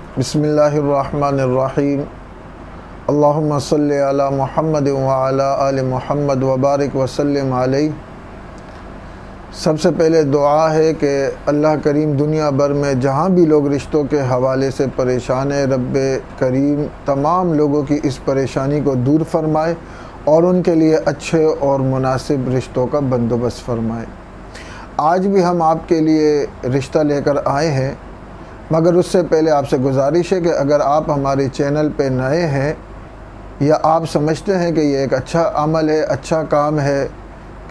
बिस्मिल्लाहिर्रहमानिर्रहीम। अल्लाहुम्मा सल्लि अला मुहम्मद व अला आलि मुहम्मद व बारिक व सल्लिम अलैहि। सबसे पहले दुआ है कि अल्लाह करीम दुनिया भर में जहाँ भी लोग रिश्तों के हवाले से परेशान हैं, रब्बे करीम तमाम लोगों की इस परेशानी को दूर फरमाए और उनके लिए अच्छे और मुनासिब रिश्तों का बंदोबस्त फरमाए। आज भी हम आपके लिए रिश्ता लेकर आए हैं, मगर उससे पहले आपसे गुजारिश है कि अगर आप हमारे चैनल पे नए हैं या आप समझते हैं कि ये एक अच्छा अमल है, अच्छा काम है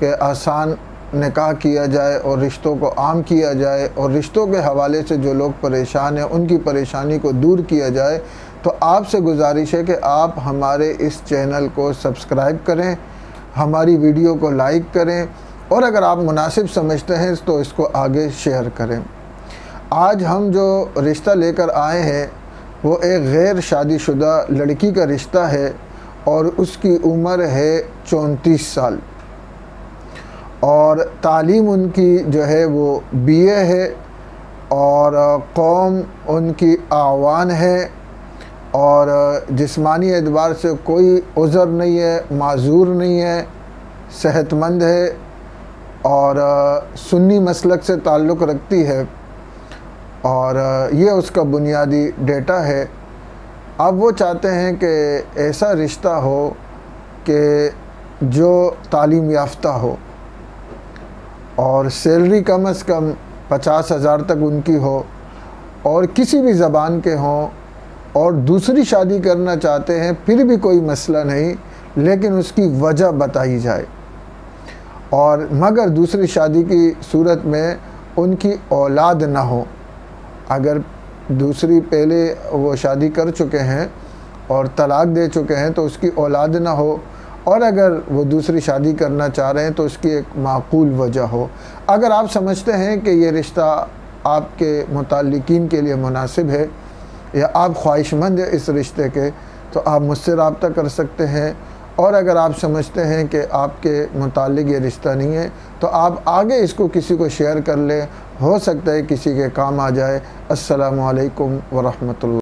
कि आसान निकाह किया जाए और रिश्तों को आम किया जाए और रिश्तों के हवाले से जो लोग परेशान हैं उनकी परेशानी को दूर किया जाए, तो आपसे गुजारिश है कि आप हमारे इस चैनल को सब्सक्राइब करें, हमारी वीडियो को लाइक करें और अगर आप मुनासिब समझते हैं तो इसको आगे शेयर करें। आज हम जो रिश्ता लेकर आए हैं वो एक गैर शादीशुदा लड़की का रिश्ता है और उसकी उम्र है 34 साल और तालीम उनकी जो है वो बीए है और कौम उनकी आवान है और जिस्मानी एतबार से कोई उज़र नहीं है, माजूर नहीं है, सेहतमंद है और सुन्नी मसलक से ताल्लुक़ रखती है और ये उसका बुनियादी डेटा है। अब वो चाहते हैं कि ऐसा रिश्ता हो कि जो तालीम याफ्ता हो और सैलरी कम से कम 50,000 तक उनकी हो और किसी भी ज़बान के हों और दूसरी शादी करना चाहते हैं फिर भी कोई मसला नहीं, लेकिन उसकी वजह बताई जाए। और मगर दूसरी शादी की सूरत में उनकी औलाद ना हो। अगर दूसरी पहले वो शादी कर चुके हैं और तलाक़ दे चुके हैं तो उसकी औलाद ना हो, और अगर वो दूसरी शादी करना चाह रहे हैं तो उसकी एक माकूल वजह हो। अगर आप समझते हैं कि ये रिश्ता आपके मुताल्लिकीन के लिए मुनासिब है या आप ख्वाहिशमंद हैं इस रिश्ते के, तो आप मुझसे रब्ता कर सकते हैं। और अगर आप समझते हैं कि आपके मुताल्लिक ये रिश्ता नहीं है तो आप आगे इसको किसी को शेयर कर लें, हो सकता है किसी के काम आ जाए। अस्सलामु अलैकुम व रहमतुल्लाह।